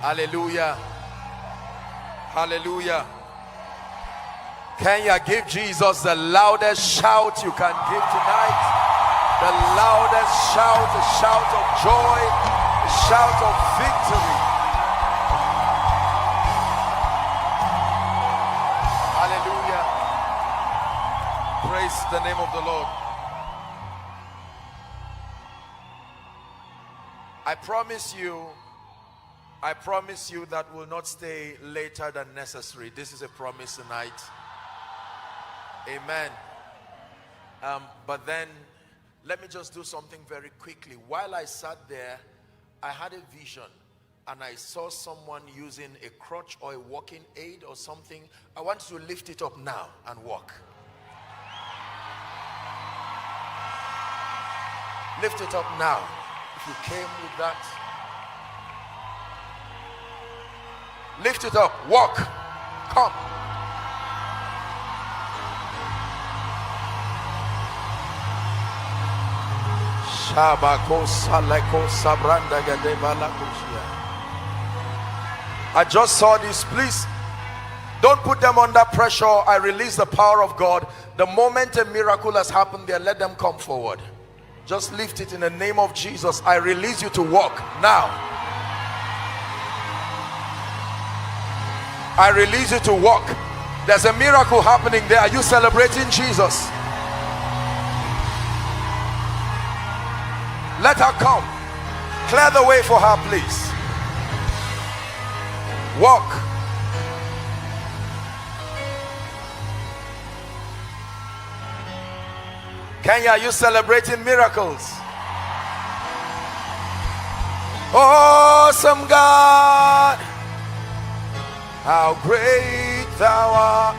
Hallelujah. Hallelujah. Can you give Jesus the loudest shout you can give tonight? The loudest shout, a shout of joy, a shout of victory. Hallelujah. Praise the name of the Lord. I promise you that will not stay later than necessary. This is a promise tonight. Amen. But then let me just do something very quickly. While I sat there, I had a vision and I saw someone using a crutch or a walking aid or something. I want you to lift it up now and walk. Lift it up now. If you came with that, lift it up, walk, come. I just saw this. Please don't put them under pressure. I release the power of God. The moment a miracle has happened there, let them come forward. Just lift it in the name of Jesus. I release you to walk now. I release you to walk. There's a miracle happening there. Are you celebrating Jesus? Let her come. Clear the way for her, please. Walk. Kenya, are you celebrating miracles? Awesome God, how great thou art.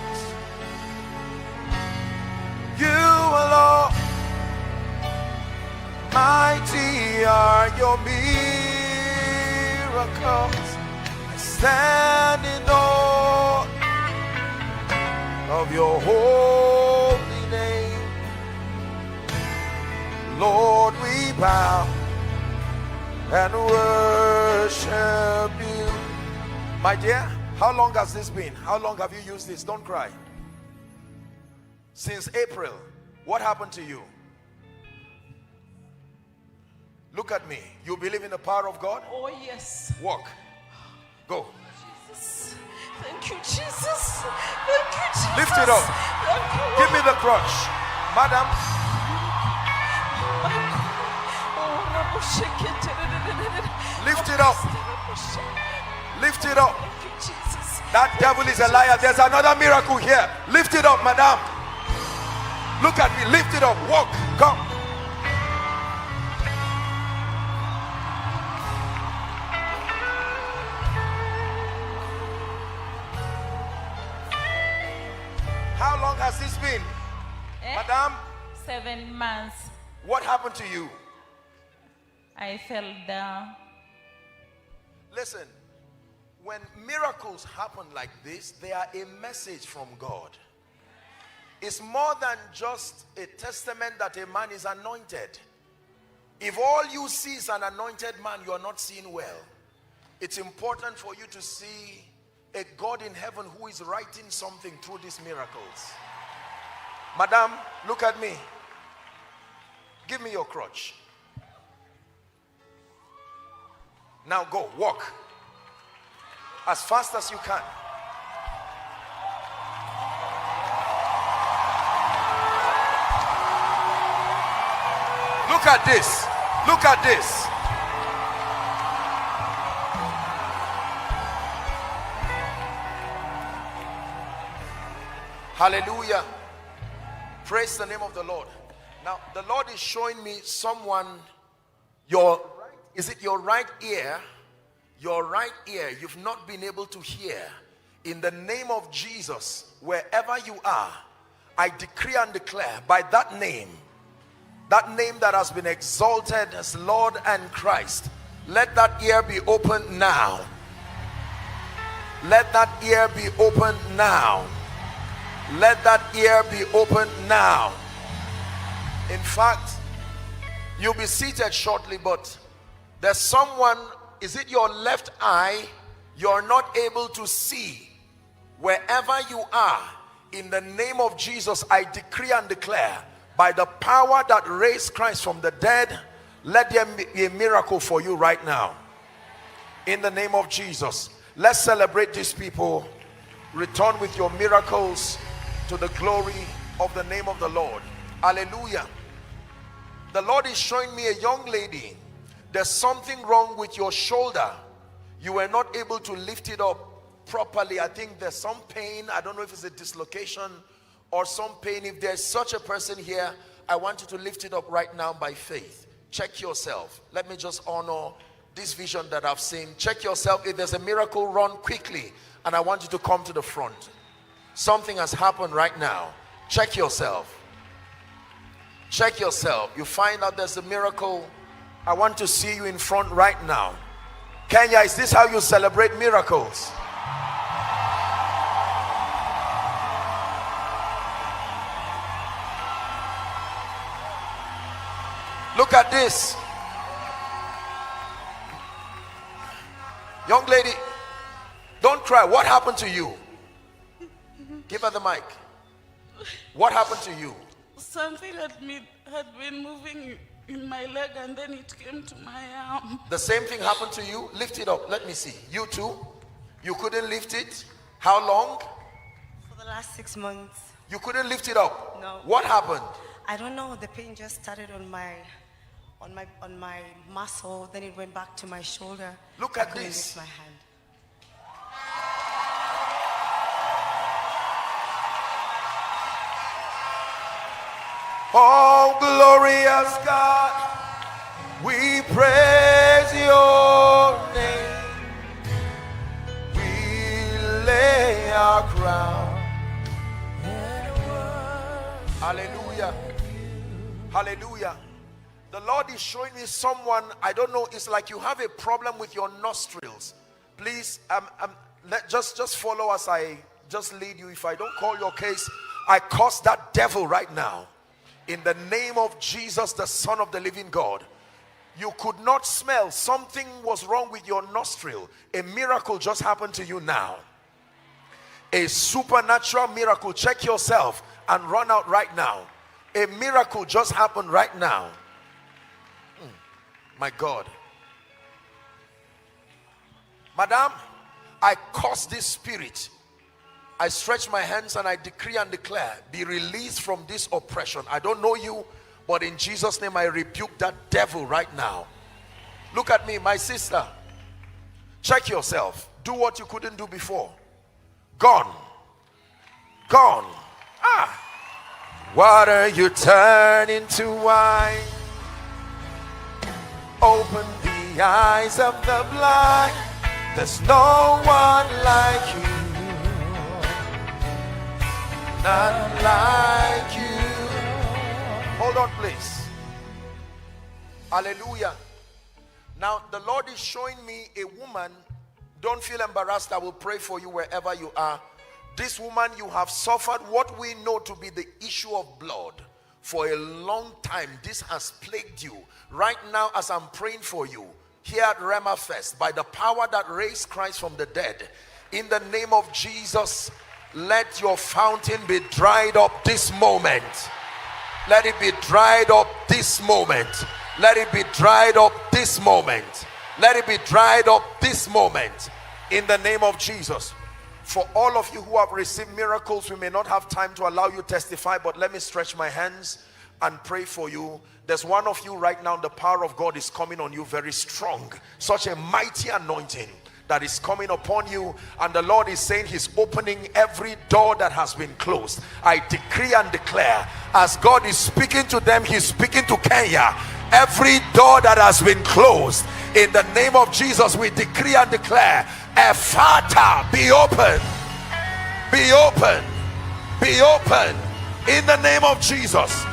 You alone, mighty are your miracles. I stand in awe of your holy name. Lord, we bow and worship you. My dear, how long has this been? How long have you used this? Don't cry. Since April. What happened to you? Look at me. You believe in the power of God? Oh, yes. Walk. Go. Jesus. Thank you, Jesus. Thank you, Jesus. Lift it up. Thank you. Give me the crutch. Madam. Lift it up. Lift it up. Thank you, Jesus. That devil is a liar. There's another miracle here. Lift it up, madam. Look at me. Lift it up. Walk. Come. How long has this been? Madam? 7 months. What happened to you? I fell down. Listen, when miracles happen like this, they are a message from God. It's more than just a testament that a man is anointed. If all you see is an anointed man, you are not seeing well. It's important for you to see a God in heaven who is writing something through these miracles. Madam, look at me. Give me your crutch. Now go, walk as fast as you can. Look at this. Look at this. Hallelujah. Praise the name of the Lord. Now, the Lord is showing me someone, is it your right ear? Your right ear, you've not been able to hear. In the name of Jesus, wherever you are, I decree and declare by that name that has been exalted as Lord and Christ, let that ear be opened now. Let that ear be opened now. Let that ear be opened now. In fact, you'll be seated shortly, but there's someone, is it your left eye you're not able to see, wherever you are, in the name of Jesus, I decree and declare, by the power that raised Christ from the dead, let there be a miracle for you right now. In the name of Jesus, let's celebrate these people. Return with your miracles to the glory of the name of the Lord. Hallelujah. The Lord is showing me a young lady. There's something wrong with your shoulder. You were not able to lift it up properly. I think there's some pain. I don't know if it's a dislocation or some pain. If there's such a person here, I want you to lift it up right now by faith. Check yourself. Let me just honor this vision that I've seen. Check yourself. If there's a miracle, run quickly, and I want you to come to the front. Something has happened right now. Check yourself. Check yourself. You find out there's a miracle. I want to see you in front right now. Kenya, is this how you celebrate miracles? Look at this. Young lady, don't cry. What happened to you? Give her the mic. What happened to you? Something had been moving in my leg, and then it came to my arm. The same thing happened to you? Lift it up. Let me see. You too? You couldn't lift it? How long? For the last 6 months. You couldn't lift it up? No. What happened? I don't know. The pain just started on my muscle. Then it went back to my shoulder. Look I at couldn't this. lift my hand. Oh, glorious God, we praise your name. We lay our crown. Hallelujah. Hallelujah. The Lord is showing me someone, I don't know, it's like you have a problem with your nostrils. Please, just follow as I just lead you. If I don't call your case, I curse that devil right now. In the name of Jesus, the Son of the living God. You could not smell. Something was wrong with your nostril. A miracle just happened to you now. A supernatural miracle. Check yourself and run out right now. A miracle just happened right now. My God. Madam, I curse this spirit. I stretch my hands and I decree and declare, be released from this oppression. I don't know you, but in Jesus' name I rebuke that devil right now. Look at me, my sister. Check yourself. Do what you couldn't do before. Gone. Gone. Water you turn into wine. Open the eyes of the blind. There's no one like you. Not like you. Hold on, please. Hallelujah. Now, the Lord is showing me a woman. Don't feel embarrassed. I will pray for you wherever you are. This woman, you have suffered what we know to be the issue of blood for a long time. This has plagued you. Right now, as I'm praying for you, here at Rhema Fest, by the power that raised Christ from the dead, in the name of Jesus, let your fountain be dried up this moment. Let it be dried up this moment. Let it be dried up this moment. Let it be dried up this moment. In the name of Jesus. For all of you who have received miracles, we may not have time to allow you to testify, but let me stretch my hands and pray for you. There's one of you right now, the power of God is coming on you very strong. Such a mighty anointing that is coming upon you, and the Lord is saying he's opening every door that has been closed. I decree and declare, as God is speaking to them, he's speaking to Kenya. Every door that has been closed, in the name of Jesus, we decree and declare, Ephata, be open, be open, be open, in the name of Jesus.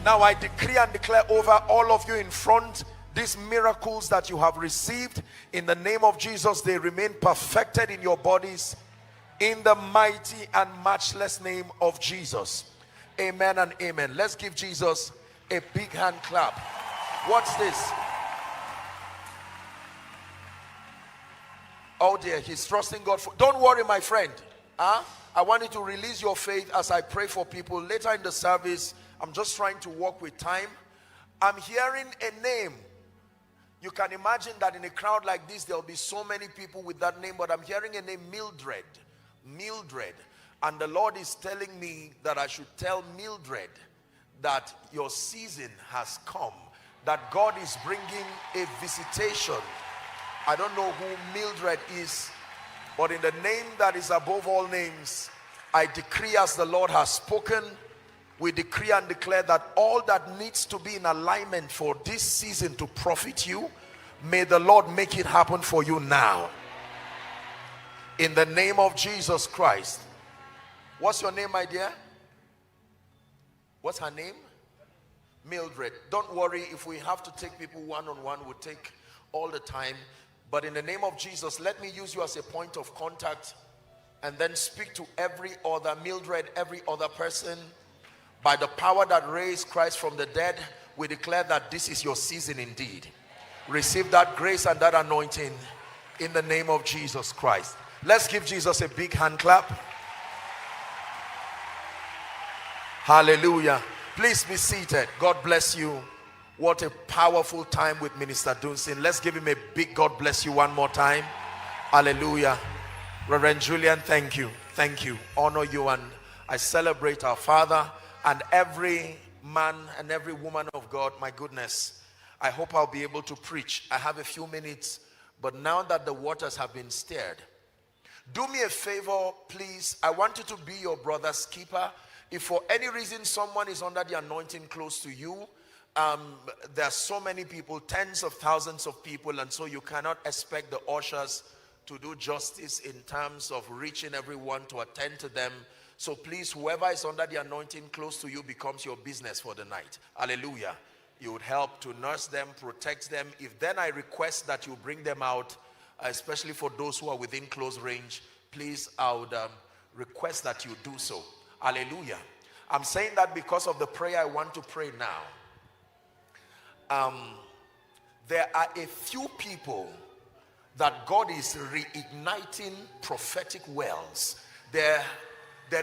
Now I decree and declare over all of you in front, these miracles that you have received, in the name of Jesus, they remain perfected in your bodies, in the mighty and matchless name of Jesus. Amen and amen. Let's give Jesus a big hand clap. What's this? Oh dear, he's trusting God for. Don't worry, my friend. I want you to release your faith as I pray for people. Later in the service, I'm just trying to walk with time. I'm hearing a name. You can imagine that in a crowd like this, there'll be so many people with that name, but I'm hearing a name, Mildred. Mildred. And the Lord is telling me that I should tell Mildred that your season has come, that God is bringing a visitation. I don't know who Mildred is, but in the name that is above all names, I decree as the Lord has spoken, we decree and declare that all that needs to be in alignment for this season to profit you, may the Lord make it happen for you now. In the name of Jesus Christ. What's your name, my dear? What's her name? Mildred. Don't worry, if we have to take people one-on-one, we'll take all the time. But in the name of Jesus, let me use you as a point of contact and then speak to every other Mildred, every other person. By the power that raised Christ from the dead, we declare that this is your season indeed. Receive that grace and that anointing in the name of Jesus Christ. Let's give Jesus a big hand clap. Hallelujah. Please be seated. God bless you. What a powerful time with Minister Dunsin. Let's give him a big God bless you one more time. Hallelujah. Reverend Julian, thank you. Thank you. Honor you, and I celebrate our Father and every man and every woman of God. My goodness, I hope I'll be able to preach. I have a few minutes, but now that the waters have been stirred, do me a favor, please. I want you to be your brother's keeper. If for any reason someone is under the anointing close to you, there are so many people, tens of thousands of people, and so you cannot expect the ushers to do justice in terms of reaching everyone to attend to them. So please, whoever is under the anointing close to you becomes your business for the night. Hallelujah. You would help to nurse them, protect them. If then I request that you bring them out, especially for those who are within close range, please, I would request that you do so. Hallelujah. I'm saying that because of the prayer I want to pray now. There are a few people that God is reigniting prophetic wells. There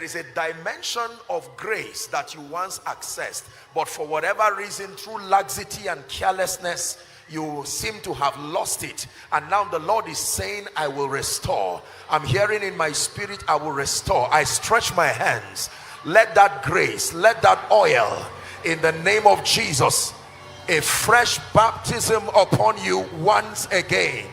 is a dimension of grace that you once accessed, but for whatever reason, through laxity and carelessness, you seem to have lost it. And now the Lord is saying, I will restore. I'm hearing in my spirit, I will restore. I stretch my hands. Let that grace, let that oil, in the name of Jesus, a fresh baptism upon you once again.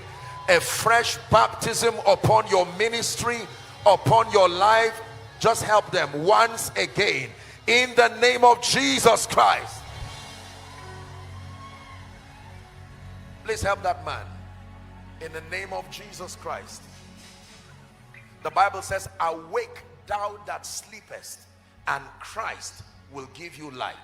A fresh baptism upon your ministry, upon your life. Just help them once again in the name of Jesus Christ. Please help that man in the name of Jesus Christ. The Bible says, awake thou that sleepest, and Christ will give you light.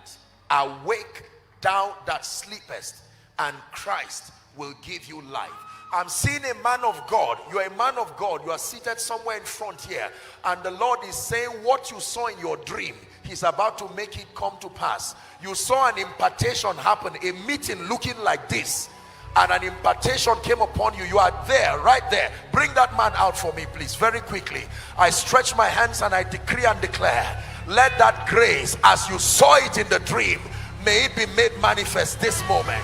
Awake thou that sleepest, and Christ will give you light. I'm seeing a man of God. You are a man of God. You are seated somewhere in front here, and the Lord is saying, what you saw in your dream, he's about to make it come to pass. You saw an impartation happen, a meeting looking like this, and an impartation came upon you. You are there, right there. Bring that man out for me, please, very quickly. I stretch my hands and I decree and declare, let that grace, as you saw it in the dream, may it be made manifest this moment.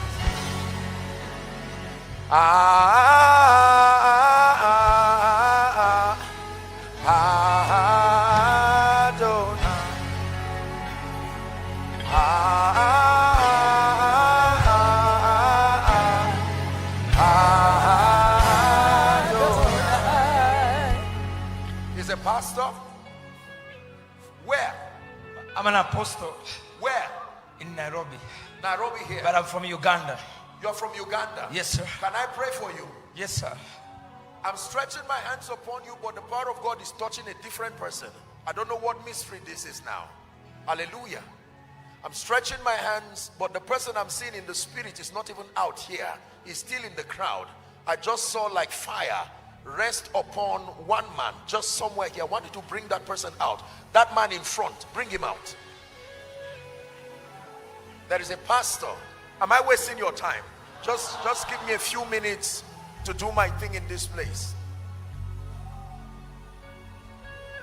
He's a pastor. Where? I'm an apostle. Where? In Nairobi. Nairobi here. But I'm from Uganda. You're from Uganda? Yes, sir. Can I pray for you? Yes, sir. I'm stretching my hands upon you, but the power of God is touching a different person. I don't know what mystery this is now. Hallelujah. I'm stretching my hands, but the person I'm seeing in the spirit is not even out here. He's still in the crowd. I just saw like fire rest upon one man just somewhere here. I want you to bring that person out. That man in front, bring him out. There is a pastor. Am I wasting your time? Just give me a few minutes to do my thing in this place.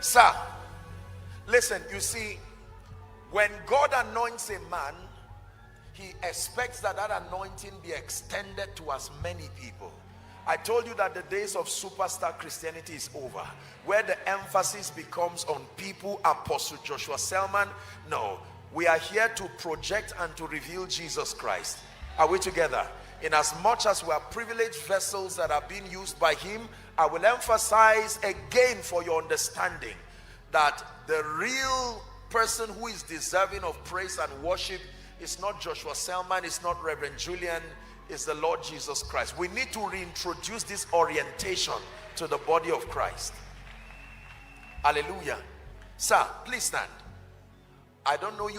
Sir, listen, you see, when God anoints a man, he expects that that anointing be extended to as many people. I told you that the days of superstar Christianity is over, where the emphasis becomes on people. Apostle Joshua Selman, no, we are here to project and to reveal Jesus Christ. Are we together? In as much as we are privileged vessels that are being used by him, I will emphasize again for your understanding that the real person who is deserving of praise and worship is not Joshua Selman, it's not Reverend Julian, it's the Lord Jesus Christ. We need to reintroduce this orientation to the body of Christ. Hallelujah. Sir, please stand. I don't know you.